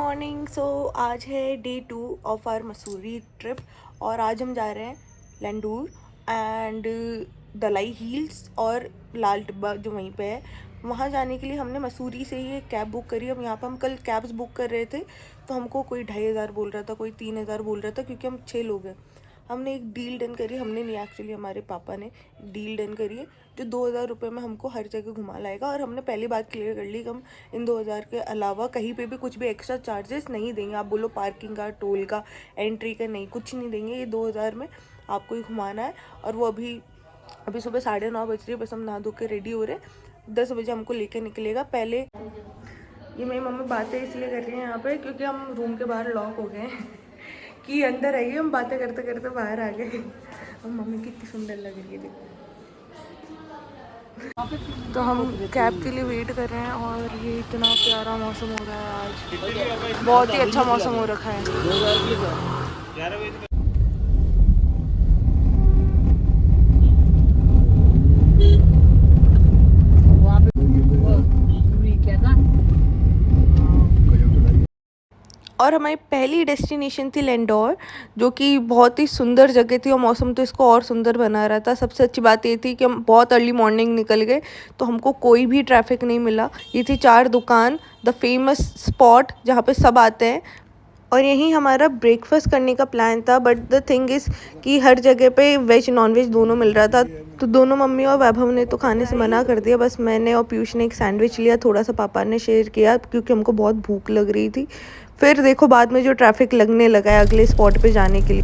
Morning. So आज है day 2 of our Mussoorie trip और आज हम जा रहे हैं लैंडूर एंड दलाई हिल्स और लाल टिब्बा जो वहीं पे है। वहाँ जाने के लिए हमने मसूरी से ही एक कैब बुक करी। अब यहाँ पे हम कल कैब्स बुक कर रहे थे तो हमको कोई 2500 बोल रहा था, कोई 3000 बोल रहा था, क्योंकि हम 6 लोग हैं। हमने एक डील डन करी, हमने नहीं एक्चुअली हमारे पापा ने डील डन करी है जो 2000 रुपये में हमको हर जगह घुमा लाएगा। और हमने पहली बात क्लियर कर ली कि हम इन 2000 के अलावा कहीं पे भी कुछ भी एक्स्ट्रा चार्जेस नहीं देंगे। आप बोलो पार्किंग का, टोल का, एंट्री का, नहीं, कुछ नहीं देंगे। ये 2000 में आपको ही घुमाना है। और वो अभी सुबह 9:30 बज रही है, बस हम नहा धो के रेडी हो रहे हैं। 10 बजे हमको लेके निकलेगा। पहले ये मेरी मम्मी बातें इसलिए कर रही हैं यहाँ पे क्योंकि हम रूम के बाहर लॉक हो गए हैं कि अंदर आइए। हम बातें करते करते बाहर आ गए और मम्मी कितनी सुंदर लग रही है, देखो। तो हम कैब के लिए वेट कर रहे हैं और ये इतना प्यारा मौसम हो रहा है आज, बहुत ही अच्छा मौसम हो रखा है। और हमारी पहली डेस्टिनेशन थी लैंडोर, जो कि बहुत ही सुंदर जगह थी और मौसम तो इसको और सुंदर बना रहा था। सबसे अच्छी बात ये थी कि हम बहुत अर्ली मॉर्निंग निकल गए तो हमको कोई भी ट्रैफिक नहीं मिला। ये थी 4 दुकान, द फेमस स्पॉट जहाँ पे सब आते हैं, और यहीं हमारा ब्रेकफास्ट करने का प्लान था। बट द थिंग इज़ कि हर जगह पे वेज नॉन वेज दोनों मिल रहा था, तो दोनों मम्मी और वैभव ने तो खाने से मना कर दिया। बस मैंने और पीयूष ने एक सैंडविच लिया, थोड़ा सा पापा ने शेयर किया क्योंकि हमको बहुत भूख लग रही थी। फिर देखो बाद में जो ट्रैफिक लगने लगा है अगले स्पॉट पे जाने के लिए।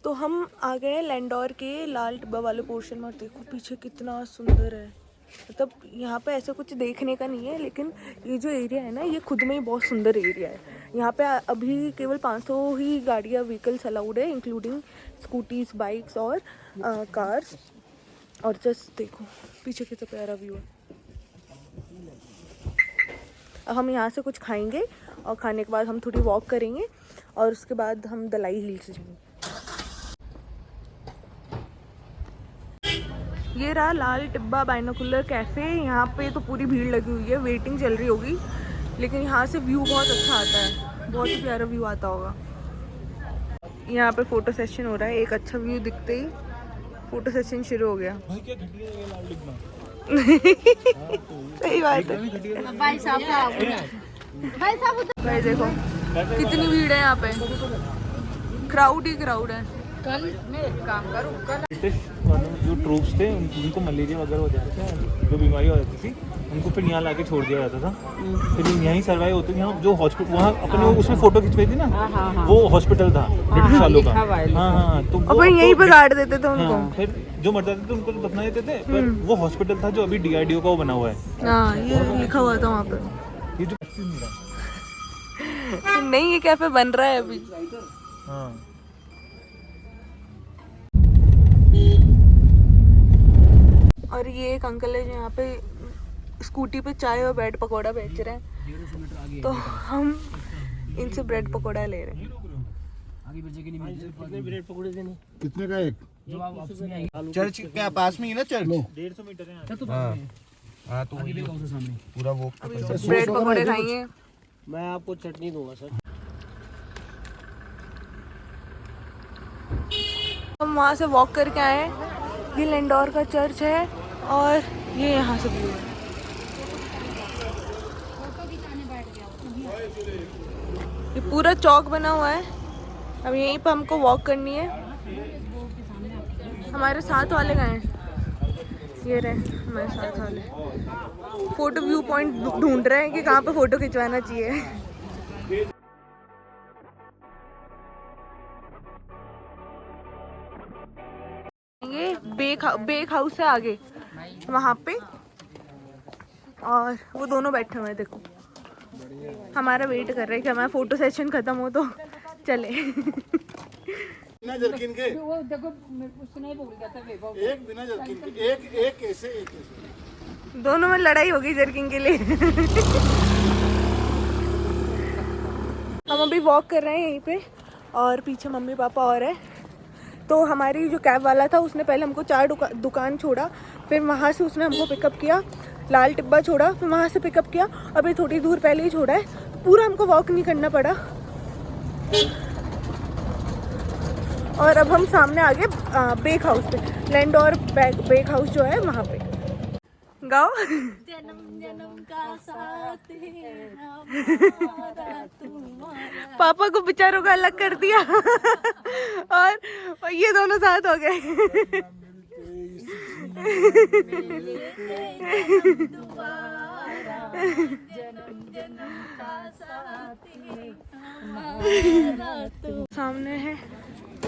तो हम आ गए लैंडोर के लाल टिब्बा वाले पोर्शन में। देखो पीछे कितना सुंदर है। मतलब यहाँ पे ऐसा कुछ देखने का नहीं है, लेकिन ये जो एरिया है ना, ये खुद में ही बहुत सुंदर एरिया है। यहाँ पे अभी केवल 500 ही गाड़ियाँ, व्हीकल्स अलाउड है, इंक्लूडिंग स्कूटीज, बाइक्स और कार्स। और जस्ट देखो पीछे कितना प्यारा व्यू है। अब हम यहाँ से कुछ खाएंगे और खाने के बाद हम थोड़ी वॉक करेंगे और उसके बाद हम दलाई हिल्स जाएंगे। ये रहा लाल टिब्बा बाइनोकुलर कैफ़े। यहाँ पे तो पूरी भीड़ लगी हुई है, वेटिंग चल रही होगी, लेकिन यहाँ से व्यू बहुत अच्छा आता है, बहुत ही प्यारा व्यू आता होगा। यहाँ पे फ़ोटो सेशन हो रहा है। एक अच्छा व्यू दिखते ही फ़ोटो सेशन शुरू हो गया। सही बात है। भाई देखो कितनी भीड़ है यहाँ पे, क्राउड ही क्राउड है। कल मैं एक काम करूँ, कल जो ट्रूप्स थे उनको मलेरिया वगैरह हो जाता था, जो बीमारी हो जाती थी, उनको फिर यहाँ लाके छोड़ दिया जाता था। फिर यहीं सर्वाइव होते थे। यहाँ जो हॉस्पिटल, वहाँ अपने उसमें फोटो खिंचवाई थी ना, वो हॉस्पिटल था ब्रिटिश वालों का। हाँ, तो वो यहीं पे गाड़ देते थे उनको। फिर जो मर जाते थे उनको तो दफना देते थे, पर वो हॉस्पिटल था जो अभी DRDO का वो बना हुआ है। हाँ, ये लिखा हुआ था वहाँ पे। ये जो नहीं, ये कैफे बन रहा है अभी। हाँ, और ये एक अंकल है जो यहाँ पे स्कूटी पे चाय और ब्रेड पकौड़ा बेच रहे हैं, तो हम इनसे ब्रेड पकौड़ा ले रहे हैं। कितने का एक? चर्च क्या पास में ही ना? चर्च 150 मीटर है। हाँ, तो पूरा वो ब्रेड पकौड़े खाएंगे। मैं आपको चटनी दूंगा सर। हम वहाँ से वॉक करके आए। ये लैंडोर का चर्च है और ये यहाँ से व्यू है। ये पूरा चौक बना हुआ है। अब यहीं पर हमको वॉक करनी है। हमारे साथ वाले गए हैं, ये रहे हमारे साथ वाले। फोटो व्यू पॉइंट ढूंढ रहे हैं कि कहाँ पे फोटो खिंचवाना चाहिए। ये बेक हाउस है आगे वहाँ पे, और वो दोनों बैठे हुए हैं। देखो हमारा वेट कर रहे हैं कि हमारा फोटो सेशन खत्म हो तो चले। बिना जर्किन के वो देखो, उसने बोल दिया था एक बिना जर्किन के, एक ऐसे, एक ऐसे, दोनों में लड़ाई होगी जर्किन के लिए। हम अभी वॉक कर रहे हैं यहीं पे और पीछे मम्मी पापा और है। तो हमारी जो कैब वाला था उसने पहले हमको 4 दुकान छोड़ा, फिर वहाँ से उसने हमको पिकअप किया, लाल टिब्बा छोड़ा, फिर वहाँ से पिकअप किया, अभी थोड़ी दूर पहले ही छोड़ा है, पूरा हमको वॉक नहीं करना पड़ा। और अब हम सामने आ गए बेक हाउस पे, लैंडोर बेक हाउस जो है वहाँ पे। गाओ जन्म जन्म का साथ है हमारा तुम्हारा। पापा को बेचारों का अलग कर दिया और ये दोनों साथ हो गए। जन्म जन्म का साथ है हमारा तुम। सामने है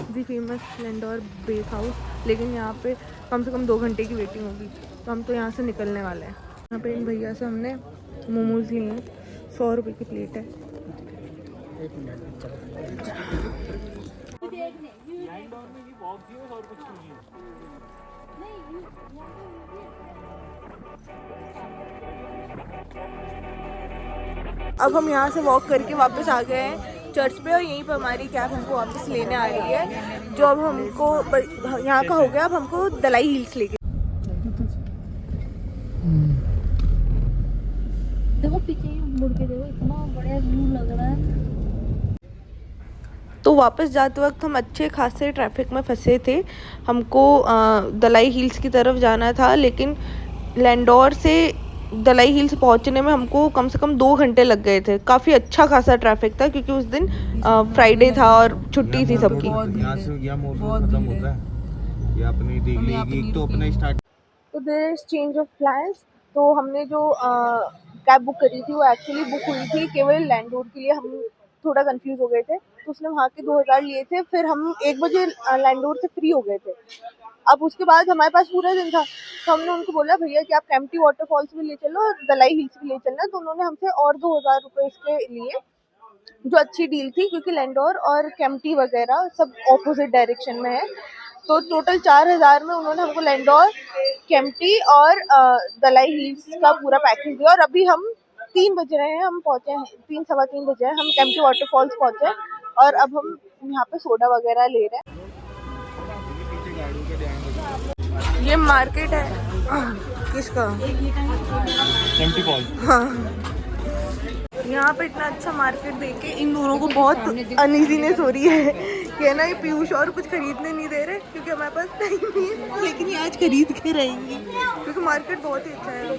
दी फेमस लैंडोर बेक हाउस, लेकिन यहाँ पे कम से कम 2 घंटे की वेटिंग होगी, तो हम तो यहाँ से निकलने वाले हैं। यहाँ पे इन भैया से हमने मोमोज लिए हैं, 100 रुपये की प्लेट है। अब हम यहाँ से वॉक करके वापस आ गए हैं चर्च पे, और यहीं पर हमारी कैब हमको वापस लेने आ रही है, जो अब हमको यहाँ का हो गया, अब हमको दलाई हिल्स लेके। देखो पीछे मुड़ के देखो, इतना बढ़िया व्यू लग रहा है। तो वापस जाते वक्त हम अच्छे खासे ट्रैफिक में फंसे थे। हमको दलाई हिल्स की तरफ जाना था, लेकिन लैंडोर से दलाई हिल्स पहुंचने में हमको कम से कम 2 घंटे लग गए थे। काफ़ी अच्छा खासा ट्रैफिक था, क्योंकि उस दिन फ्राइडे था और छुट्टी थी सबकी। यहाँ से यहाँ मोड़ खत्म होता है, ये अपनी देख तो अपना स्टार्ट। तो there is change of plans. तो हमने जो कैब बुक करी थी वो एक्चुअली बुक हुई थी केवल लैंडोर के लिए। हम थोड़ा कंफ्यूज हो गए थे, तो उसने वहाँ के 2000 लिए थे। फिर हम 1 बजे लैंडोर से फ्री हो गए थे। अब उसके बाद हमारे पास पूरा दिन था, तो हमने उनको बोला भैया कि आप कैंपटी वाटरफॉल्स भी ले चलो और दलाई हिल्स भी ले चलना। तो उन्होंने हमसे और 2000 रुपये इसके लिए, जो अच्छी डील थी, क्योंकि लैंडोर और कैंपटी वगैरह सब ऑपोजिट डायरेक्शन में है। तो टोटल 4000 में उन्होंने हमको लैंडोर, कैंपटी और दलाई हिल्स का पूरा पैकेज दिया। और अभी हम 3 बज रहे हैं, हम पहुँचे हैं 3 सवा 3 बजे हैं, हम कैंपटी वाटरफॉल्स पहुँचे हैं, और अब हम यहाँ पे सोडा वगैरह ले रहे हैं। ये मार्केट है किसका? Empty fall. हाँ, यहाँ पे इतना अच्छा मार्केट देख के इन दोनों को बहुत अनईजीनेस हो रही है कि ना ये पीयूष और कुछ खरीदने नहीं दे रहे, क्योंकि हमारे पास टाइम नहीं है, लेकिन ये आज खरीद के रहेंगी क्योंकि मार्केट बहुत ही अच्छा है।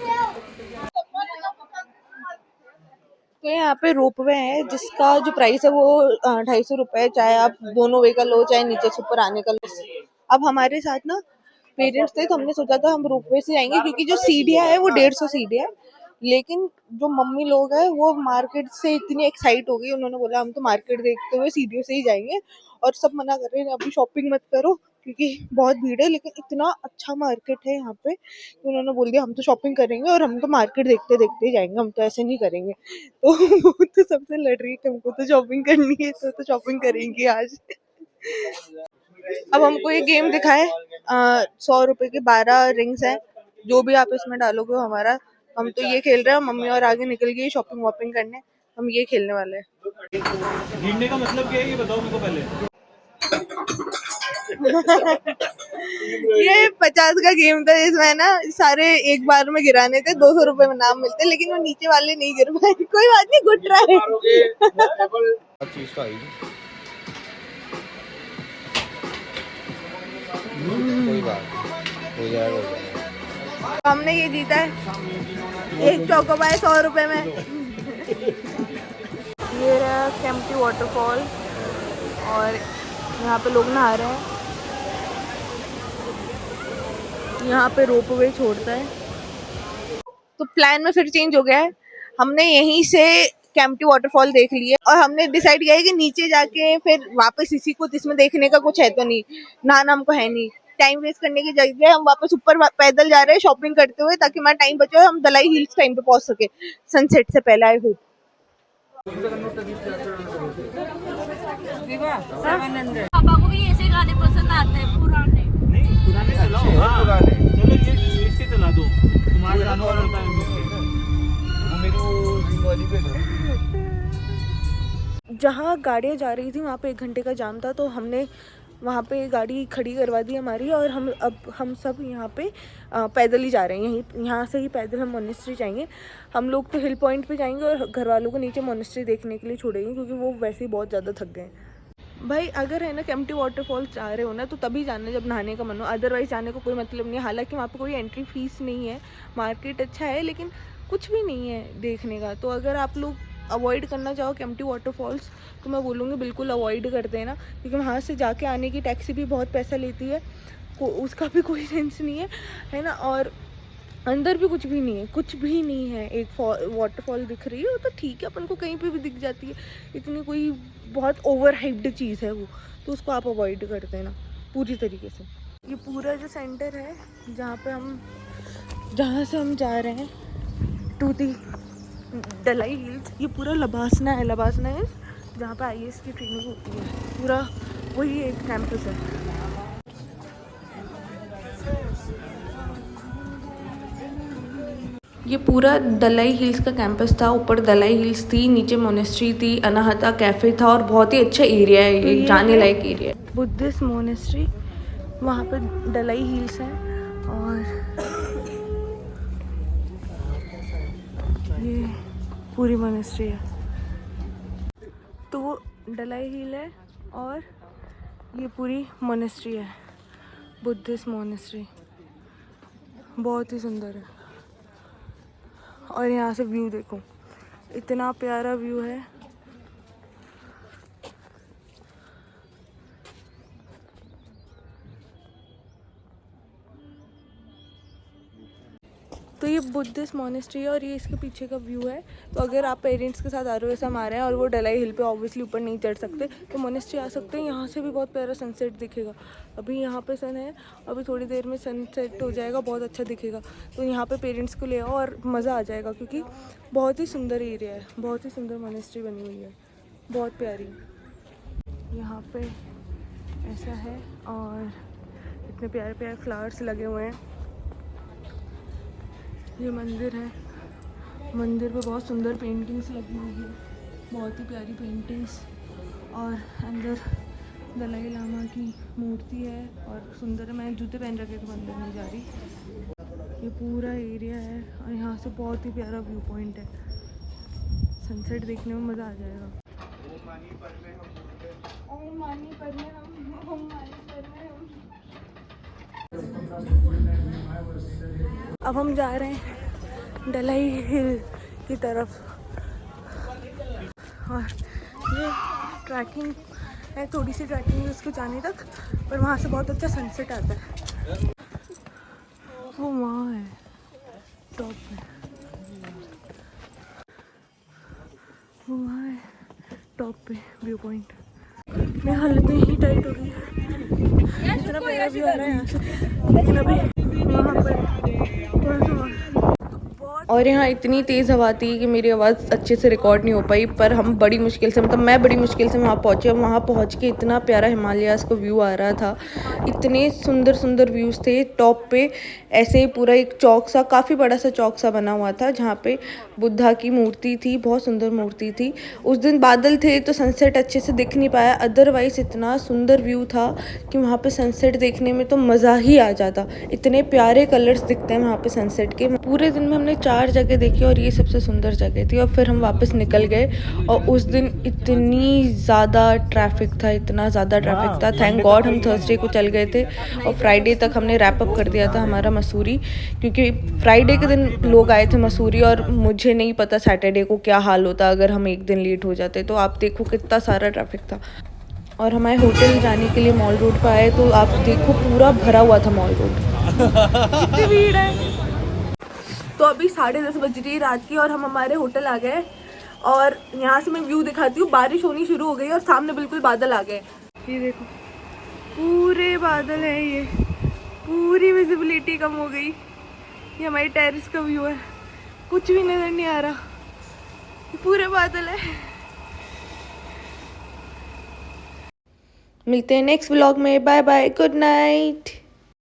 तो यहाँ पे रोपवे है, जिसका जो प्राइस है वो 250 रुपये, चाहे आप दोनों वे का लो, चाहे नीचे से ऊपर आने का लो। अब हमारे साथ ना पेरेंट्स थे, तो हमने सोचा था हम रोपवे से जाएंगे, क्योंकि जो सीढ़ियाँ है वो 150 सीढ़ियाँ है। लेकिन जो मम्मी लोग हैं वो मार्केट से इतनी एक्साइट हो गई, उन्होंने बोला हम तो मार्केट देखते हुए सीढ़ियों से ही जाएंगे, और सब मना कर रहे हैं अभी शॉपिंग मत करो क्योंकि बहुत भीड़ है। लेकिन इतना अच्छा मार्केट है यहाँ पे, तो उन्होंने बोल दिया हम तो शॉपिंग करेंगे, और हम तो मार्केट देखते देखते जाएंगे, हम तो ऐसे नहीं करेंगे। तो वो तो सबसे लड़ रही है कि हमको तो शॉपिंग करनी है, तो शॉपिंग करेंगे आज। अब हमको ये गेम दिखाए, 100 रुपए के 12 रिंग्स हैं, जो भी आप इसमें डालोगे वो हमारा। हम तो ये खेल रहे हैं, मम्मी और आगे निकल गई शॉपिंग वॉपिंग करने, हम ये खेलने वाले हैं। गिनने का मतलब क्या है ये बताओ मेरे को पहले। ये 50 का गेम था, इसमें ना सारे एक बार में गिराने थे, 200 रुपए में नाम मिलते, लेकिन वो नीचे वाले नहीं गिर पाए। कोई बात नहीं, गुड ट्राई। चीज तो आई कोई बात हो जाएगा। हमने ये जीता है, एक चौकोबार 100 रुपए में। ये रहा कैंपटी वाटरफॉल, और यहाँ पे लोग नहा रहे हैं। यहाँ पे रोपवे छोड़ता है। तो प्लान में फिर चेंज हो गया है, हमने यहीं से कैंपटी वाटरफॉल देख लिए, और हमने डिसाइड किया है कि नीचे जाके फिर वापस इसी को, इसमें देखने का कुछ है तो नहीं, नहाना हमको है नहीं, टाइम वेस्ट करने की जगह हम वापस ऊपर पैदल जा रहे हैं शॉपिंग करते हुए, ताकि हमारा टाइम बचे और हम दलाई हिल्स टाइम पे पहुंच सके सनसेट से पहले। I hope. पापा को भी ऐसे गाने पसंद आते हैं, पुराने। नहीं पुराने चलाओ, हाँ पुराने। चलो ये इसके चला दो, तुम्हारे गानों वाला होता है वो मेरे को सिंबॉली पे दो। जहाँ गाड़ियाँ जा रही थी वहाँ पे 1 घंटे का जाम था, तो हमने वहाँ पे गाड़ी खड़ी करवा दी हमारी और हम सब यहाँ पे पैदल ही जा रहे हैं। यहाँ से ही पैदल हम मोनेस्ट्री जाएंगे। हम लोग तो हिल पॉइंट पे जाएंगे और घर वालों को नीचे मोनेस्ट्री देखने के लिए छोड़ेंगे, क्योंकि वो वैसे ही बहुत ज़्यादा थक गए हैं। भाई अगर है ना केम्प्टी वाटरफॉल्स जा रहे हो ना तो तभी जाना जब नहाने का मन हो, अदरवाइज़ जाने को कोई मतलब नहीं है। हालांकि वहाँ पे कोई एंट्री फीस नहीं है, मार्केट अच्छा है, लेकिन कुछ भी नहीं है देखने का। तो अगर आप लोग अवॉइड करना चाहो केम्प्टी वाटरफॉल्स तो मैं बोलूँगी बिल्कुल अवॉइड कर देना, क्योंकि वहाँ से जाके आने की टैक्सी भी बहुत पैसा लेती है, उसका भी कोई सेंस नहीं है ना। और अंदर भी कुछ भी नहीं है। एक वाटरफॉल दिख रही है तो ठीक है, अपन को कहीं पे भी दिख जाती है, इतनी कोई बहुत ओवर हाइप्ड चीज़ है वो, तो उसको आप अवॉइड कर देना पूरी तरीके से। ये पूरा जो सेंटर है जहाँ से हम जा रहे हैं टू दी दलाई हिल्स, ये पूरा लबासना है। लबासना है जहाँ पे IAS की ट्रेनिंग होती है, पूरा वही एक कैंपस है। ये पूरा दलाई हिल्स का कैंपस था। ऊपर दलाई हिल्स थी, नीचे मोनेस्ट्री थी, अनाहता कैफ़े था और बहुत ही अच्छा एरिया है, ये जाने लायक एरिया है। बुद्धिस्ट मोनेस्ट्री वहाँ पे दलाई हिल्स है और ये पूरी मोनेस्ट्री है। तो वो दलाई हिल है और ये पूरी मोनेस्ट्री है, बुद्धिस्ट मोनेस्ट्री। बहुत ही सुंदर है। और यहाँ से व्यू देखो, इतना प्यारा व्यू है। तो ये बुद्धिस्ट मोनेस्ट्री है और ये इसके पीछे का व्यू है। तो अगर आप पेरेंट्स के साथ आ रहे हो, ऐसा हमारे हैं, और वो दलाई हिल पे ऑब्वियसली ऊपर नहीं चढ़ सकते, तो मोनेस्ट्री आ सकते हैं। यहाँ से भी बहुत प्यारा सनसेट दिखेगा। अभी यहाँ पे सन है, अभी थोड़ी देर में सनसेट हो जाएगा, बहुत अच्छा दिखेगा। तो यहाँ पे पेरेंट्स को ले आओ और मज़ा आ जाएगा, क्योंकि बहुत ही सुंदर एरिया है, बहुत ही सुंदर मोनेस्ट्री बनी हुई है, बहुत प्यारी। यहाँ पे ऐसा है और इतने प्यारे प्यारे फ्लावर्स लगे हुए हैं। ये मंदिर है, मंदिर पे बहुत सुंदर पेंटिंग्स लगी हुई है, बहुत ही प्यारी पेंटिंग्स। और अंदर दलाई लामा की मूर्ति है और सुंदर है। मैंने जूते पहन रखे तो अंदर नहीं जा रही। ये पूरा एरिया है और यहाँ से बहुत ही प्यारा व्यू पॉइंट है। सनसेट देखने में मज़ा आ जाएगा। अब हम जा रहे हैं दलाई हिल की तरफ और ये ट्रैकिंग है, थोड़ी सी ट्रैकिंग है उसको जाने तक, पर वहाँ से बहुत अच्छा सनसेट आता है। वो वहाँ है टॉप पे, वो वहाँ है टॉप पे व्यू पॉइंट। मेरी हालत यही टाइट हो गई है, इतना प्यारा व्यू आ रहा है यहाँ से, लेकिन अभी वहाँ पर थोड़ा सा और यहाँ इतनी तेज़ हवा थी कि मेरी आवाज़ अच्छे से रिकॉर्ड नहीं हो पाई। पर हम बड़ी मुश्किल से, मतलब मैं बड़ी मुश्किल से वहाँ पहुँचे। वहाँ पहुँच के इतना प्यारा हिमालयाज़ का व्यू आ रहा था, इतने सुंदर सुंदर व्यूज़ थे टॉप पे। ऐसे पूरा एक चौक सा, काफ़ी बड़ा सा चौक सा बना हुआ था, जहाँ पे बुद्धा की मूर्ति थी, बहुत सुंदर मूर्ति थी। उस दिन बादल थे तो सनसेट अच्छे से दिख नहीं पाया, अदरवाइज़ इतना सुंदर व्यू था कि वहाँ पे सनसेट देखने में तो मज़ा ही आ जाता। इतने प्यारे कलर्स दिखते हैं वहाँ पे सनसेट के। पूरे दिन में हमने 4 जगह देखी और ये सबसे सुंदर जगह थी। और फिर हम वापस निकल गए और उस दिन इतनी ज़्यादा ट्रैफिक था, इतना ज़्यादा ट्रैफिक था। थैंक गॉड हम थर्सडे को चल गए थे और फ्राइडे तक हमने रैप अप कर दिया था हमारा मसूरी, क्योंकि फ्राइडे के दिन लोग आए थे मसूरी और मुझे नहीं पता सैटरडे को क्या हाल होता अगर हम एक दिन लेट हो जाते। तो आप देखो कितना सारा ट्रैफिक था। और हमारे होटल जाने के लिए मॉल रोड पर आए तो आप देखो पूरा भरा हुआ था मॉल रोड, कितनी भीड़ है। तो अभी 10:30 बज रही है रात की और हम हमारे होटल आ गए। और यहाँ से मैं व्यू दिखाती हूँ, बारिश होनी शुरू हो गई और सामने बिल्कुल बादल आ गए। ये देखो पूरे बादल है, ये पूरी विजिबिलिटी कम हो गई। ये हमारी टेरेस का व्यू है, कुछ भी नजर नहीं आ रहा, ये पूरे बादल है। मिलते हैं नेक्स्ट व्लॉग में, बाय बाय, गुड नाइट।